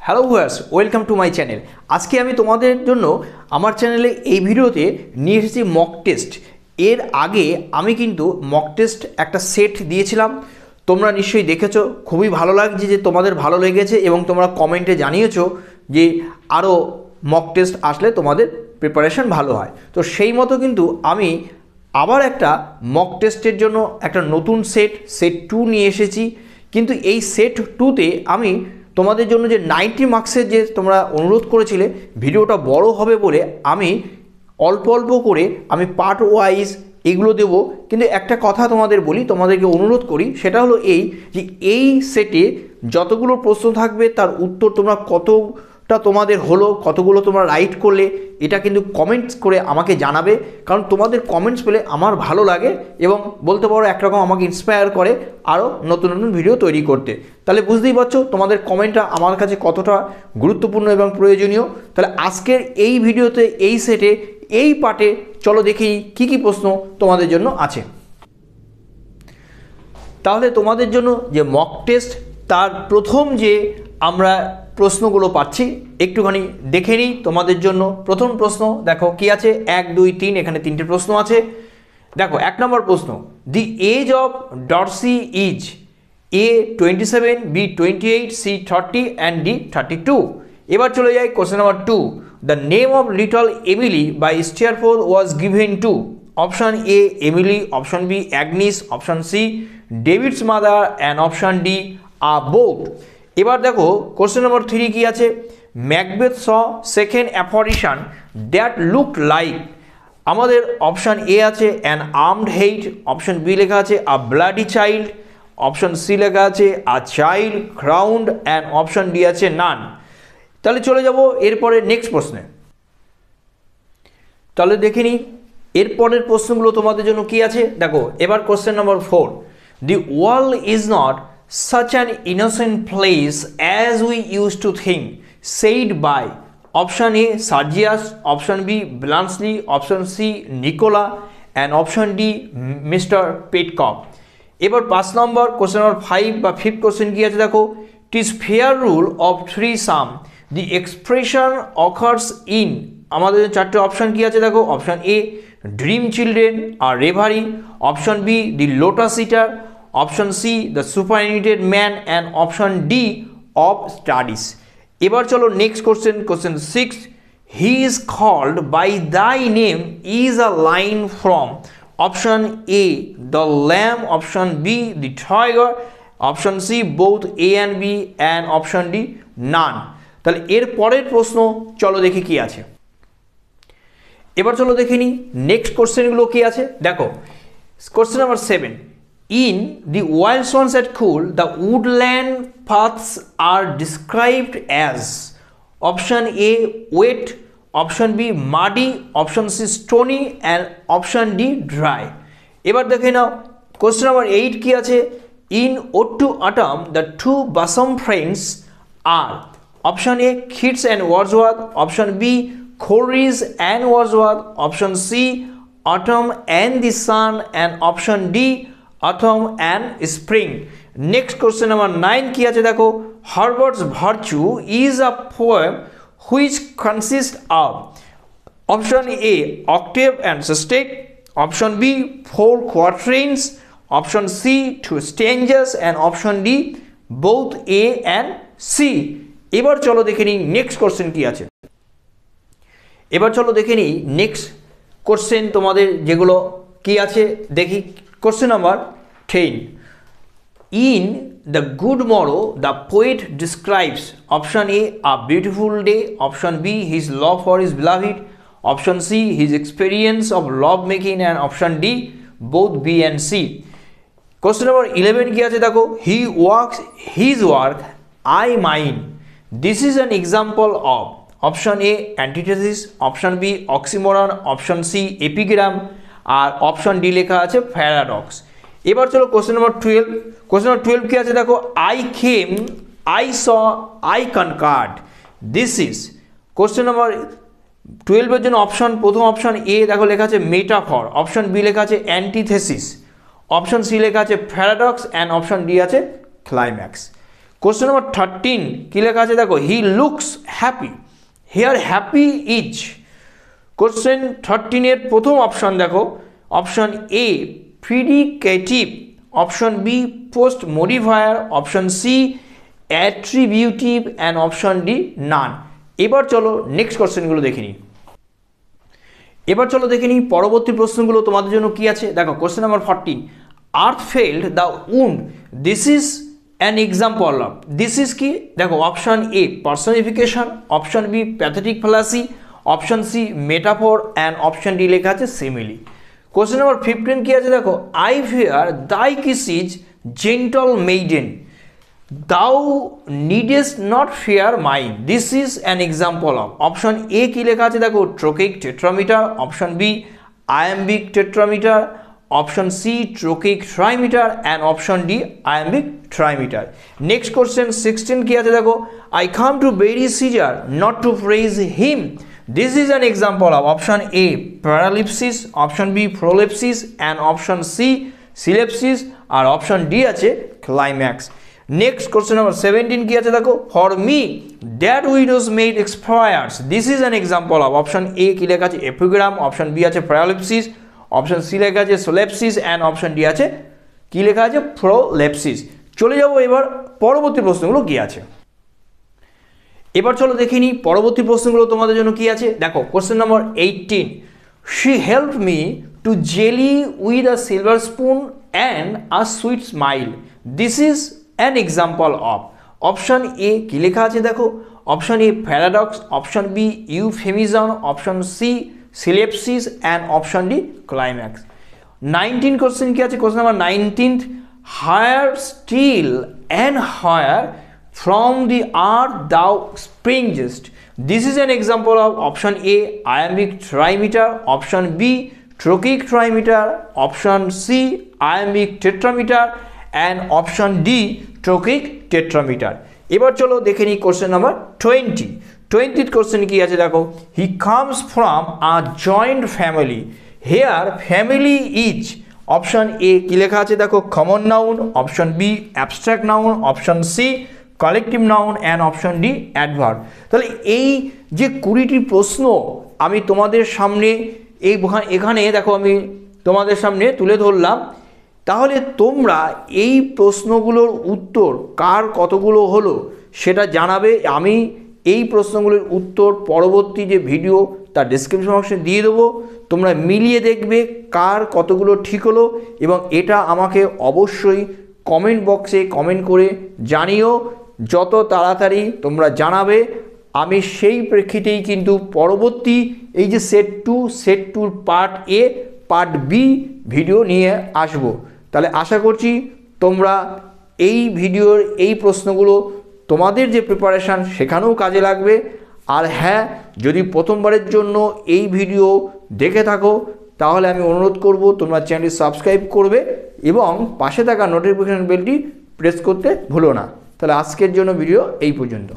Hello viewers, welcome to my channel. আজকে আমি তোমাদের জন্য আমার চ্যানেলে এই ভিডিওতে নিয়ে এসেছি মক টেস্ট। এর আগে আমি কিন্তু মক টেস্ট একটা সেট দিয়েছিলাম, তোমরা নিশ্চয়ই দেখেছো। খুবই ভালো লাগছে যে তোমাদের ভালো লেগেছে এবং তোমরা কমেন্টে জানিয়েছো যে আরও মক টেস্ট আসলে তোমাদের প্রিপারেশন ভালো হয়। তো সেই মতো কিন্তু আমি আবার একটা মক টেস্টের জন্য একটা নতুন সেট 2 নিয়ে এসেছি। কিন্তু এই সেট 2তে আমি তোমাদের জন্য যে 90 মার্কসের যে তোমরা অনুরোধ করেছিলে ভিডিওটা বড় হবে বলে আমি অল্প অল্প করে আমি পার্ট ওয়াইজ এগুলো দেবো। কিন্তু একটা কথা তোমাদের বলি, তোমাদেরকে অনুরোধ করি, সেটা হলো এই যে এই সেটে যতগুলো প্রশ্ন থাকবে তার উত্তর তোমরা কতটা তোমাদের হলো, কতগুলো তোমরা রাইট করলে, এটা কিন্তু কমেন্টস করে আমাকে জানাবে। কারণ তোমাদের কমেন্টস পেলে আমার ভালো লাগে এবং বলতে পারো একরকম আমাকে ইন্সপায়ার করে আরও নতুন নতুন ভিডিও তৈরি করতে। তাহলে বুঝতেই পারছো তোমাদের কমেন্টটা আমার কাছে কতটা গুরুত্বপূর্ণ এবং প্রয়োজনীয়। তাহলে আজকের এই ভিডিওতে এই সেটে এই পার্টে চলো দেখি কি কি প্রশ্ন তোমাদের জন্য আছে। তাহলে তোমাদের জন্য যে মক টেস্ট তার প্রথম যে আমরা প্রশ্নগুলো পাচ্ছি একটুখানি দেখে নিই তোমাদের জন্য। প্রথম প্রশ্ন দেখো কি আছে, 1 2 3, এখানে 3টে প্রশ্ন আছে। দেখো 1 নম্বর প্রশ্ন, the age of Dorsey is A 27, B 28, C 30 and D 32। এবার চলে যাই question number 2, the name of little Emily by Steerforth was given to. Option A Emily, option B Agnes, option C David's mother and option D a boat. এবার দেখো question number 3 কি আছে, Macbeth's second apparition that looked like. আমাদের option A আছে an armed head, option B লেখা আছে a bloody child, option C লেখা আছে a child crowned and option D আছে নান। তাহলে চলে যাব এরপরে নেক্সট প্রশ্নে। তাহলে দেখে নিই এরপরের প্রশ্নগুলো তোমাদের জন্য কি আছে। দেখো এবার question number 4, the world is not such an innocent place as we use to think, said by. Option A Sergius, option B Bluntschli, option C Nicola and option D mister Petkoff. এবার 5 নম্বর question number 5 বা 5th question কি আছে দেখো, it is fair rule of 3 some the expression occurs in. আমাদের 4টে option কি আছে দেখো, অপশান এ ড্রিম চিলড্রেন আর reverie, option B the lotus eater, option C the superannuated man and option D of studies. এবার চলো next question, question 6, he is called by thy name is a line from. Option A the lamb, option B the tiger, option C both A and B and option D none. তাহলে এর পরের প্রশ্ন চলো দেখি কি আছে। এবার চলো দেখে নিই নেক্সট কোশ্চেনগুলো কি আছে। দেখো question number 7, in the wild swans at Coole the woodland paths are described as. Option A wet, option B muddy, option C stony and option D dry. এবার দেখে নাও কোশ্চেন নাম্বার 8 কি আছে, in ode to autumn the two bosom friends are. Option A Keats and Wordsworth, option B Coleridge and Wordsworth, option C autumn and the sun and option D autumn and spring. Next question number 9 কি আছে দেখো, Herbert's virtue is a poem which consists of। Option A octave and sestet, option B 4 quatrains, option C 2 stanzas and option D both A and C। এবার চলো দেখে নিই next question কি আছে। এবার চলো দেখে নিই নেক্সট কোশ্চেন তোমাদের যেগুলো কি আছে দেখি। Question number 10, in The Good Morrow the poet describes, option A a beautiful day, option B his love for his beloved, option C his experience of love making and option D both B and C। Question number 11 কি আছে দেখো, he works his work I mine, this is an example of। option A antithesis, option B oxymoron, option C epigram R option D লেখা আছে paradox। এবার চলো question number 12। Question number 12 কি আছে দেখো, I came, I saw, I conquered, this is. Question number 12 এর জন্য option, প্রথম অপশন এ দেখো লেখা আছে মেটাফর, অপশন বি লেখা আছে অ্যান্টিথেসিস, অপশন সি লেখা আছে প্যারাডক্স অ্যান্ড অপশন ডি আছে ক্লাইম্যাক্স। কোশ্চেন নাম্বার 13 কি লেখা আছে দেখো, he looks happy, here happy is. Question 13 এর প্রথম অপশন দেখো, option A predicative, option B post modifier, option C attributive and option D none. এবার চলো নেক্সট কোশ্চেনগুলো দেখে নিই। পরবর্তী প্রশ্নগুলো তোমাদের জন্য কি আছে দেখো। Question number 14, earth felt the wound, this is an example of. This is কি দেখো, option A personification, option B pathetic fallacy, option C metaphor and option D লেখা আছে সিমিলি। কোশ্চেন নাম্বার 15 কি আছে দেখো, I fear thy kiss is gentle maiden, thou needest not fear mine, this is an example of। Option A কি লেখা আছে দেখো, trochaic tetrameter, option B iambic tetrameter, option C trochaic trimeter and option D iambic trimeter. Next question 16 কি আছে দেখো, I come to bury Caesar not to praise him, this is an example of. Option A paralipsis, option B prolepsis and option C syllepsis আর option D আছে climax. Next question number 17 কি আছে দেখো, for me that widows made expires, this is an example of. Option A কি লেখা আছে epigram, option B আছে প্যারালিপসিস, option C লেখা আছে সোলেপসিস অ্যান্ড অপশন ডি আছে কি লেখা আছে প্রোলেপসিস। চলে যাবো এবার পরবর্তী প্রশ্নগুলো কি আছে। এবার চলো দেখে নিই পরবর্তী প্রশ্নগুলো তোমাদের জন্য কি আছে দেখো। Question number 18, she help me to jelly with a silver spoon and a sweet smile, this is an example of. Option A কি লেখা আছে দেখো, option A paradox, option B euphemism, option C syllepsis and option D climax. 19 question কি আছে, question number 19, higher still and higher from the earth thou springest, this is an example of। option A iambic trimeter, option B trochaic trimeter, option C iambic tetrameter and option D trochaic tetrameter। এবার চলো দেখে নিই question number 20 question কি আছে দেখো, he comes from a joint family, here family is। Option A কি লেখা আছে দেখো, common noun, option B abstract noun, option C collective noun and option D adverb. তাহলে এই যে 20টি প্রশ্ন আমি তোমাদের সামনে এখানে দেখো আমি তোমাদের সামনে তুলে ধরলাম, তাহলে তোমরা এই প্রশ্নগুলোর উত্তর কার কতগুলো হলো সেটা জানাবে। আমি এই প্রশ্নগুলোর উত্তর পরবর্তী যে ভিডিও তার ডেসক্রিপশন বক্সে দিয়ে দেবো, তোমরা মিলিয়ে দেখবে কার কতগুলো ঠিক হলো এবং এটা আমাকে অবশ্যই কমেন্ট বক্সে কমেন্ট করে জানিও। যত তাড়াতাড়ি তোমরা জানাবে আমি সেই প্রেক্ষিতেই কিন্তু পরবর্তী এই যে set 2 part A part B video নিয়ে আসব। তাহলে আশা করছি তোমরা এই ভিডিওর এই প্রশ্নগুলো তোমাদের যে প্রিপারেশান সেখানেও কাজে লাগবে। আর হ্যাঁ, যদি প্রথমবারের জন্য এই ভিডিও দেখে থাকো তাহলে আমি অনুরোধ করব তোমরা চ্যানেলটি সাবস্ক্রাইব করবে এবং পাশে থাকা নোটিফিকেশন বেলটি প্রেস করতে ভুলো না। তাহলে আজকের জন্য ভিডিও এই পর্যন্ত।